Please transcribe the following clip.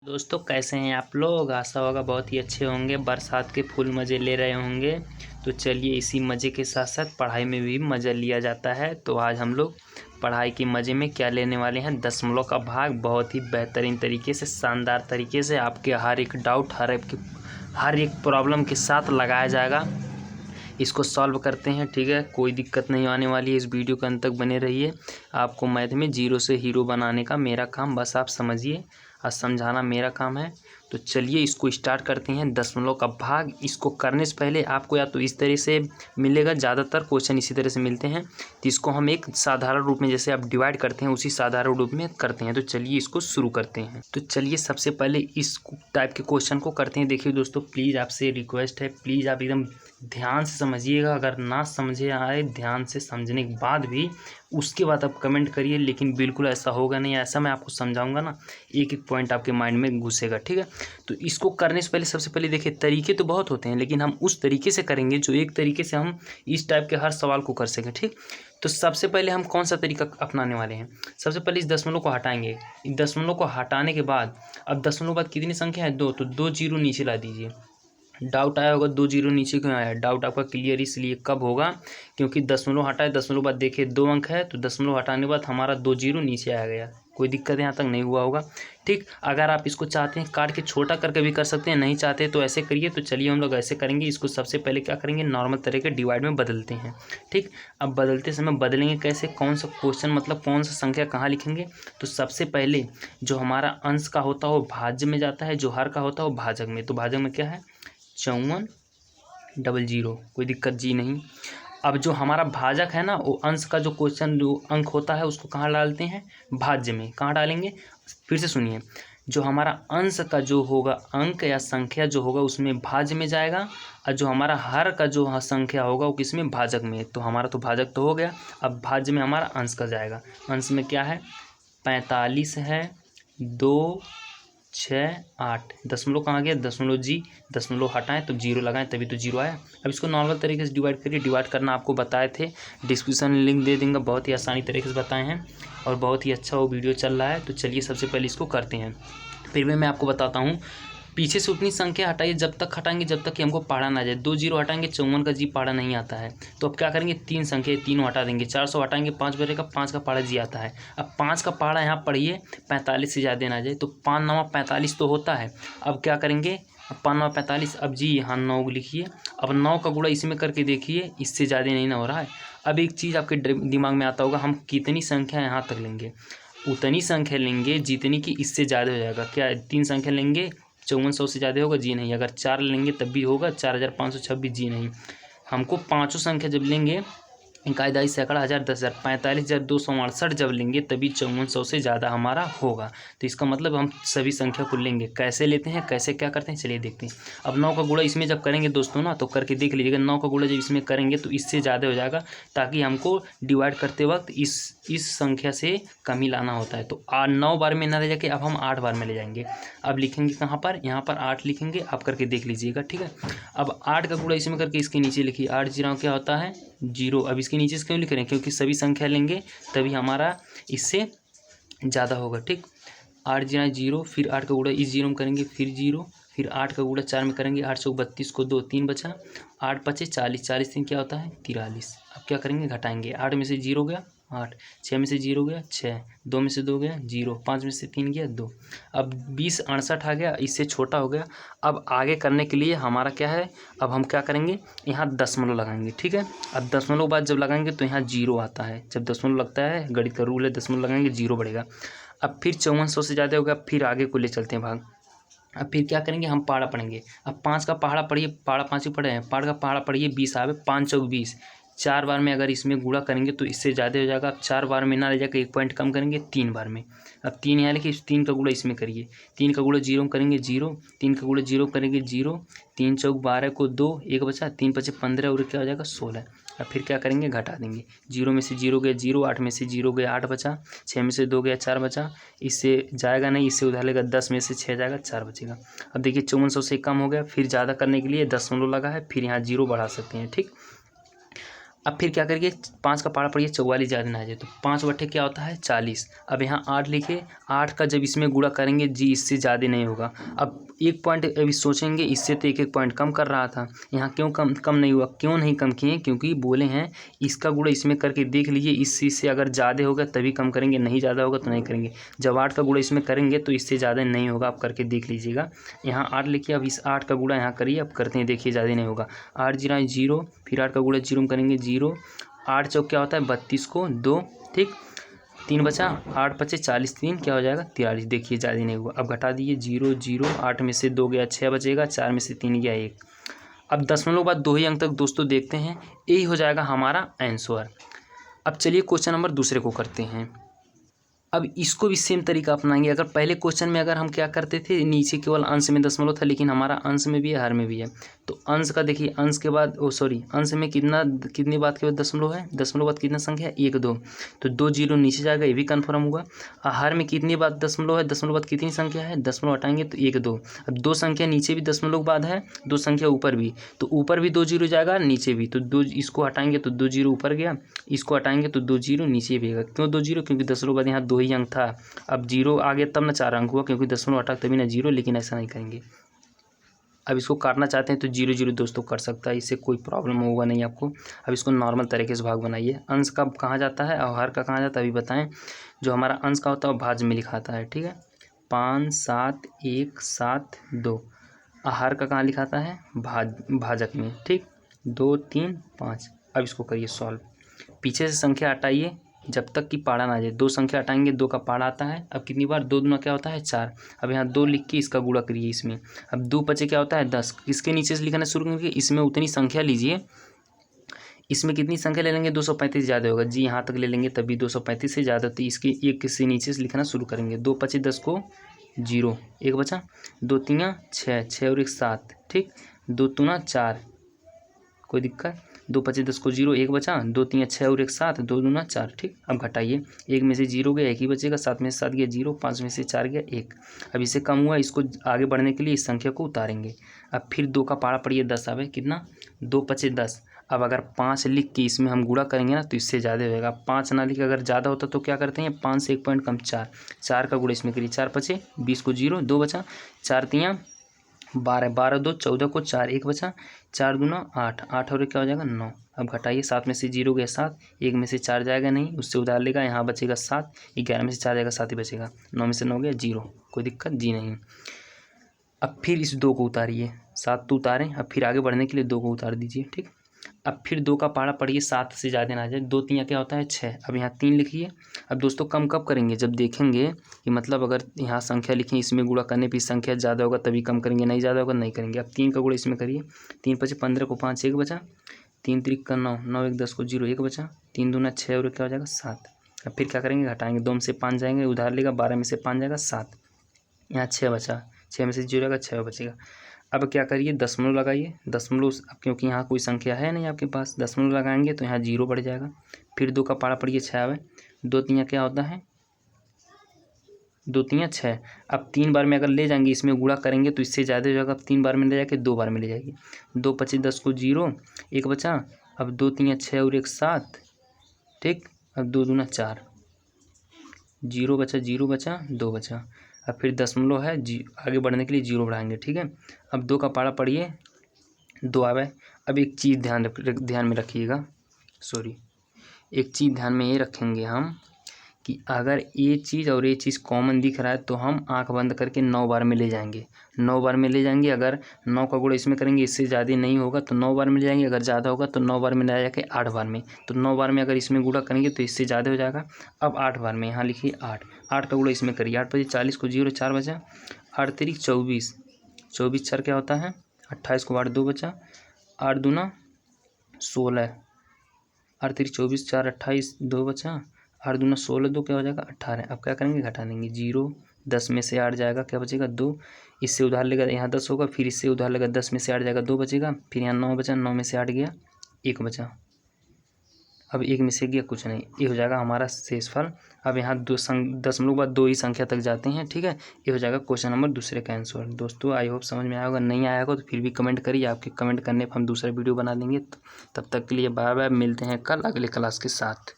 दोस्तों कैसे हैं आप लोग। आशा होगा बहुत ही अच्छे होंगे, बरसात के फुल मज़े ले रहे होंगे। तो चलिए इसी मज़े के साथ साथ पढ़ाई में भी मज़ा लिया जाता है। तो आज हम लोग पढ़ाई के मज़े में क्या लेने वाले हैं, दशमलव का भाग बहुत ही बेहतरीन तरीके से, शानदार तरीके से आपके हर एक डाउट, हर एक प्रॉब्लम के साथ लगाया जाएगा। इसको सॉल्व करते हैं, ठीक है। कोई दिक्कत नहीं आने वाली है। इस वीडियो के अंत तक बने रहिए। आपको मैथ में जीरो से हीरो बनाने का मेरा काम, बस आप समझिए और समझाना मेरा काम है। तो चलिए इसको स्टार्ट करते हैं। दशमलव का भाग, इसको करने से पहले आपको या तो इस तरह से मिलेगा, ज़्यादातर क्वेश्चन इसी तरह से मिलते हैं। तो इसको हम एक साधारण रूप में, जैसे आप डिवाइड करते हैं उसी साधारण रूप में करते हैं। तो चलिए इसको शुरू करते हैं। तो चलिए सबसे पहले इस टाइप के क्वेश्चन को करते हैं। देखिए दोस्तों, प्लीज़ आपसे रिक्वेस्ट है, प्लीज़ आप एकदम ध्यान से समझिएगा। अगर ना समझे आए, ध्यान से समझने के बाद भी उसके बाद आप कमेंट करिए, लेकिन बिल्कुल ऐसा होगा नहीं। ऐसा मैं आपको समझाऊंगा ना, एक एक पॉइंट आपके माइंड में घुसेगा, ठीक है। तो इसको करने से पहले सबसे पहले देखिए, तरीके तो बहुत होते हैं, लेकिन हम उस तरीके से करेंगे जो एक तरीके से हम इस टाइप के हर सवाल को कर सकें, ठीक। तो सबसे पहले हम कौन सा तरीका अपनाने वाले हैं। सबसे पहले इस दशमलव को हटाएंगे। इस दशमलव को हटाने के बाद, अब दशमलव बाद कितनी संख्या है, दो, तो दो जीरो नीचे ला दीजिए। डाउट आया होगा दो जीरो नीचे क्यों आया, डाउट आपका क्लियर इसलिए कब होगा, क्योंकि दशमलव हटाए, दशमलव बाद देखिए दो अंक है, तो दशमलव हटाने के बाद हमारा दो जीरो नीचे आ गया। कोई दिक्कत यहाँ तक नहीं हुआ होगा, ठीक। अगर आप इसको चाहते हैं काट के छोटा करके भी कर सकते हैं, नहीं चाहते तो ऐसे करिए। तो चलिए हम लोग ऐसे करेंगे। इसको सबसे पहले क्या करेंगे, नॉर्मल तरह के डिवाइड में बदलते हैं, ठीक। अब बदलते समय बदलेंगे कैसे, कौन सा क्वेश्चन, मतलब कौन सा संख्या कहाँ लिखेंगे। तो सबसे पहले जो हमारा अंश का होता है वो भाज्य में जाता है, जो हर का होता है वो भाजक में। तो भाजक में क्या है, 5400, कोई दिक्कत जी नहीं। अब जो हमारा भाजक है ना, वो अंश का जो क्वेश्चन, जो अंक होता है उसको कहाँ डालते हैं, भाज्य में। कहाँ डालेंगे, फिर से सुनिए। जो हमारा अंश का जो होगा अंक या संख्या जो होगा उसमें भाज्य में जाएगा, और जो हमारा हर का जो संख्या होगा वो किसमें, भाजक में। तो हमारा तो भाजक तो हो गया, अब भाज्य में हमारा अंश का जाएगा। अंश में क्या है, 45 है, 2 6 8। दशमलव कहाँ गया, दशमलव जी, दशमलव हटाएं तो जीरो लगाएं, तभी तो जीरो आया। अब इसको नॉर्मल तरीके से डिवाइड करिए। डिवाइड करना आपको बताए थे, डिस्क्रिप्शन में लिंक दे देंगे, बहुत ही आसानी तरीके से बताए हैं और बहुत ही अच्छा वो वीडियो चल रहा है। तो चलिए सबसे पहले इसको करते हैं। फिर भी मैं आपको बताता हूँ, पीछे से उतनी संख्या हटाइए जब तक हटाएंगे जब तक कि हमको पढ़ा ना जाए। दो जीरो हटाएंगे, 54 का जी पढ़ा नहीं आता है। तो अब क्या करेंगे, तीन संख्या, तीनों हटा देंगे। 400 हटाएंगे, 5 बचेगा, 5 का पढ़ा जी आता है। अब 5 का पढ़ा यहाँ पढ़िए, 45 से ज़्यादा ना जाए। तो 5 9 45 तो होता है। अब क्या करेंगे, 5 9 45, अब जी यहाँ 9 लिखिए। अब 9 का गुणा इसमें करके देखिए, इससे ज़्यादा नहीं ना हो रहा है। अब एक चीज़ आपके दिमाग में आता होगा, हम कितनी संख्या यहाँ तक लेंगे, उतनी संख्या लेंगे जितनी कि इससे ज़्यादा हो जाएगा। क्या 3 संख्या लेंगे 5400 से ज़्यादा होगा, जी नहीं। अगर 4 लेंगे तब भी होगा, 4526, जी नहीं। हमको पाँचों संख्या जब लेंगे, इकाई सैकड़ा, हज़ार, 10,000, 45,268 जब लेंगे तभी 5400 से ज़्यादा हमारा होगा। तो इसका मतलब हम सभी संख्या को लेंगे। कैसे लेते हैं, कैसे क्या करते हैं, चलिए देखते हैं। अब 9 का गुणा इसमें जब करेंगे दोस्तों ना, तो करके देख लीजिएगा। 9 का गुणा जब इसमें करेंगे तो इससे ज़्यादा हो जाएगा, ताकि हमको डिवाइड करते वक्त इस संख्या से कम ही लाना होता है। तो 9 बार में ना ले जाके अब हम 8 बार में ले जाएंगे। अब लिखेंगे कहाँ पर, यहाँ पर 8 लिखेंगे। आप करके देख लीजिएगा, ठीक है। अब 8 का गुणा इसमें करके इसके नीचे लिखिए। 8 जीरो क्या होता है, जीरो। अब इसके नीचे से क्यों लिख रहे हैं, क्योंकि सभी संख्या लेंगे तभी हमारा इससे ज़्यादा होगा, ठीक। 8 जीरो जीरो, फिर 8 का गुणा इस जीरो में करेंगे, फिर जीरो, फिर 8 का गुणा 4 में करेंगे। 8 चौक 32 को 2, 3 बचा, 8 पचे 40, 40 3 क्या होता है, 43। अब क्या करेंगे, घटाएंगे। 8 में से जीरो गया 8, 6 में से जीरो गया 6, 2 में से 2 गया 0, 5 में से 3 गया 2। अब 20 68 आ गया, इससे छोटा हो गया। अब आगे करने के लिए हमारा क्या है, अब हम क्या करेंगे, यहाँ दशमलव लगाएंगे, ठीक है। अब दशमलव बाद जब लगाएंगे तो यहाँ जीरो आता है। जब दशमलव लगता है, गणित का रूल है, दशमलव लगाएंगे जीरो बढ़ेगा। अब फिर 5400 से ज़्यादा होगा, फिर आगे को ले चलते हैं भाग। अब फिर क्या करेंगे, हम पहाड़ा पढ़ेंगे। अब 5 का पहाड़ा पढ़िए, पहाड़ा 5 ही पढ़े हैं, पहाड़ का पहाड़ा पढ़िए, 20 आवे, 5 चौक 20। 4 बार में अगर इसमें गुणा करेंगे तो इससे ज़्यादा हो जाएगा। अब 4 बार में ना ले जाकर 1 पॉइंट कम करेंगे, 3 बार में। अब 3 यहाँ लिखिए, 3 का गुणा इसमें करिए। 3 का गुणा जीरो में करेंगे, जीरो। 3 का गुणा जीरो करेंगे, जीरो। 3 चौक 12 को 2, 1 बचा, 3 पचे 15 और क्या हो जाएगा 16। अब फिर क्या करेंगे, घटा देंगे। जीरो में से जीरो गया जीरो, 8 में से जीरो गया 8 बचा, 6 में से 2 गया 4 बचा, इससे जाएगा नहीं, इससे उधार लेगा, 10 में से 6 जाएगा 4 बचेगा। अब देखिए 5400 से कम हो गया, फिर ज़्यादा करने के लिए दशमलव लगा है, फिर यहाँ जीरो बढ़ा सकते हैं, ठीक। अब फिर क्या करिए, 5 का पारा पड़िए 44 ज़्यादा ना आ जाए, तो 5 बट्ठे क्या होता है 40। अब यहाँ 8 लिखे, 8 का जब इसमें गुणा करेंगे जी इससे ज़्यादा नहीं होगा। अब एक पॉइंट अभी सोचेंगे, इससे तो एक पॉइंट कम कर रहा था, यहाँ क्यों कम नहीं हुआ, क्यों नहीं कम किए, क्योंकि बोले हैं इसका गुणा इसमें करके देख लीजिए, इससे अगर ज़्यादा होगा तभी कम करेंगे, नहीं ज़्यादा होगा तो नहीं करेंगे। जब 8 का गुणा इसमें करेंगे तो इससे ज़्यादा नहीं होगा, आप करके देख लीजिएगा। यहाँ 8 लिखिए, अब इस 8 का गुणा यहाँ करिए, अब करते हैं देखिए ज़्यादा नहीं होगा। 8 जीरो 0, फिर 8 का गुणा 0 में करेंगे 0, 8 चौक क्या होता है 32 को 2, ठीक, 3 बचा, 8 पचे 40, 3 क्या हो जाएगा 43। देखिए ज़्यादा नहीं हुआ। अब घटा दीजिए 0 0, 8 में से 2 गया 6 बचेगा, 4 में से 3 गया 1। अब दशमलव बाद 2 ही अंक तक दोस्तों देखते हैं, यही हो जाएगा हमारा आंसर। अब चलिए क्वेश्चन नंबर दूसरे को करते हैं। अब इसको भी सेम तरीका अपनाएंगे। अगर पहले क्वेश्चन में अगर हम क्या करते थे, नीचे केवल अंश में दशमलव था, लेकिन हमारा अंश में भी है हर में भी है, तो अंश का देखिए, अंश के बाद अंश में कितनी बात के बाद दशमलव है, दशमलव बाद कितना संख्या है 1 2, तो 2 जीरो नीचे जाएगा, ये भी कन्फर्म हुआ। हर में कितनी बात दशमलव है, दशमलव बाद कितनी संख्या है, दशमलव हटाएंगे तो 1 2। अब 2 संख्या नीचे भी दशमलव बाद है, 2 संख्या ऊपर भी, तो ऊपर भी 2 जीरो जाएगा, नीचे भी, तो 2 इसको हटाएंगे तो 2 जीरो ऊपर गया, इसको हटाएंगे तो 2 जीरो नीचे भी गया। क्यों 2 जीरो, क्योंकि दशमलव बाद यहाँ 2 ही अंक था। अब 0 आ गया तब ना 4 अंक हुआ, क्योंकि दशमलव हटा तभी ना 0, लेकिन ऐसा नहीं करेंगे। अब इसको काटना चाहते हैं तो 0 0 दोस्तों कर सकता है, इससे कोई प्रॉब्लम होगा नहीं आपको। अब इसको नॉर्मल तरीके से भाग बनाइए। अंश का कहाँ जाता है और हर का कहाँ जाता है अभी बताएं। जो हमारा अंश का होता है वो भाज्य में लिखाता है, ठीक है, 5 7 1 7 2। हर का कहाँ लिखाता है भाजक में, ठीक, 2 3 5। अब इसको करिए सॉल्व। पीछे से संख्या हटाइए जब तक कि पाड़ा ना आ जाए। 2 संख्या हटाएंगे 2 का पाड़ा आता है। अब कितनी बार 2 दूना क्या होता है 4। अब यहाँ 2 लिख के इसका गुणा करिए इसमें। अब 2 पचे क्या होता है 10। इसके नीचे से लिखना शुरू करिए, इसमें उतनी संख्या लीजिए। इसमें कितनी संख्या ले लेंगे 235 ज़्यादा होगा जी, यहाँ तक ले लेंगे तभी 235 से ज़्यादा, तो इसके एक से नीचे से लिखना शुरू करेंगे। 2 पचे 10 को 0, 1 बचा, 2 तीन 6, 6 और 1 7, ठीक, 2 दूना 4, कोई दिक्कत, 2 पचे 10 को 0, 1 बचा, 2 तीन 6 और 1 7, 2 दूना 4, ठीक। अब घटाइए, 1 में से 0 गया 1 ही बचेगा, 7 में से 7 गया 0, 5 में से 4 गया 1। अब इससे कम हुआ, इसको आगे बढ़ने के लिए इस संख्या को उतारेंगे। अब फिर 2 का पारा पड़िए 10 आवे, कितना 2 पचे 10। अब अगर 5 लिख के इसमें हम गुणा करेंगे ना तो इससे ज़्यादा होगा। 5 ना लिख अगर ज़्यादा होता तो क्या करते हैं, 5 से 1 पॉइंट कम 4, 4 का गुणा इसमें करिए, 4 पचे 20 को 0, 2 बचा, 4 तियाँ 12, 12 2 14 को 4, 1 बचा, 4 दूना 8, 8 और क्या हो जाएगा 9। अब घटाइए, 7 में से 0 गया 7, 1 में से 4 जाएगा नहीं, उससे उधार लेगा, यहाँ बचेगा 7, 11 में से 4 जाएगा 7 ही बचेगा, 9 में से 9 गया 0, कोई दिक्कत जी नहीं। अब फिर इस 2 को उतारिए, 7 तो उतारें, अब फिर आगे बढ़ने के लिए 2 को उतार दीजिए, ठीक। अब फिर 2 का पारा पढ़िए 7 से ज़्यादा ना आ जाए, 2 तीन क्या होता है 6। अब यहाँ 3 लिखिए। अब दोस्तों कम कब करेंगे, जब देखेंगे कि मतलब अगर यहाँ संख्या लिखें इसमें गुणा करने पर संख्या ज़्यादा होगा तभी कम करेंगे, नहीं ज़्यादा होगा नहीं करेंगे। अब 3 का गुणा इसमें करिए, 3 पचे 15 को 5, 1 बचा, 3 3 का 9, 9 1 10 को 0, 1 बचा, 3 दूना 6 और क्या हो जाएगा 7। अब फिर क्या करेंगे, घटाएंगे, 2 में से 5 जाएंगे, उधार लेगा, 12 में से 5 जाएगा 7, यहाँ 6 बचा, 6 में से 0 जाएगा 6 बचेगा। अब क्या करिए, दशमलव लगाइए, दशमलव, अब क्योंकि यहाँ कोई संख्या है नहीं आपके पास, दशमलव लगाएंगे तो यहाँ 0 बढ़ जाएगा। फिर 2 का पारा पड़िए 6 आवे, 2 तीन क्या होता है 2 तीन 6। अब 3 बार में अगर ले जाएंगे इसमें गुणा करेंगे तो इससे ज़्यादा हो जाएगा। अब 3 बार में ले जाके 2 बार में ले जाएगी, 2 पचे 10 को 0, 1 बचा, अब 2 तीन 6 और 1 7, ठीक। अब 2 दूना 4, 0 बचा, 0 बचा, 2 बचा। अब फिर दशमलव है आगे बढ़ने के लिए 0 बढ़ाएंगे, ठीक है। अब 2 का पारा पढ़िए 2 आवे। अब एक चीज़ ध्यान में रखिएगा, एक चीज़ ध्यान में ये रखेंगे हम कि अगर ये चीज़ और ये चीज़ कॉमन दिख रहा है तो हम आंख बंद करके 9 बार में ले जाएंगे, 9 बार में ले जाएंगे। अगर 9 का गुणा इसमें करेंगे इससे ज़्यादा नहीं होगा तो 9 बार में ले जाएंगे, अगर ज़्यादा होगा तो 9 बार में ले जाके 8 बार में, तो 9 बार में अगर इसमें गुणा करेंगे तो इससे ज़्यादा हो जाएगा। अब 8 बार में यहाँ लिखिए 8, 8 का गुणा इसमें करिए, 8 पचे 40 को 0, 4 बचा, 8 तिरिक 24, 24 4 क्या होता है 28 को 8 2 बचा, 8 दूना 16, 8 तिरिक 24 4 28 2 बचा, 8 दूना 16 2 क्या हो जाएगा 18। अब क्या करेंगे, घटा देंगे, 0 10 में से 8 जाएगा, क्या बचेगा 2, इससे उधार लेगा यहाँ 10 होगा, फिर इससे उधार लेगा 10 में से 8 जाएगा 2 बचेगा, फिर यहाँ 9 बचा, 9 में से 8 गया 1 बचा। अब एक में से गया कुछ नहीं, ये हो जाएगा हमारा शेषफल। अब यहाँ दशमलव के बाद 2 ही संख्या तक जाते हैं, ठीक है। ये हो जाएगा क्वेश्चन नंबर दूसरे का आंसर। दोस्तों आई होप समझ में आया होगा, नहीं आया होगा तो फिर भी कमेंट करिए, आपके कमेंट करने पर हम दूसरा वीडियो बना देंगे। तब तक के लिए बाय बाय, मिलते हैं कल अगले क्लास के साथ।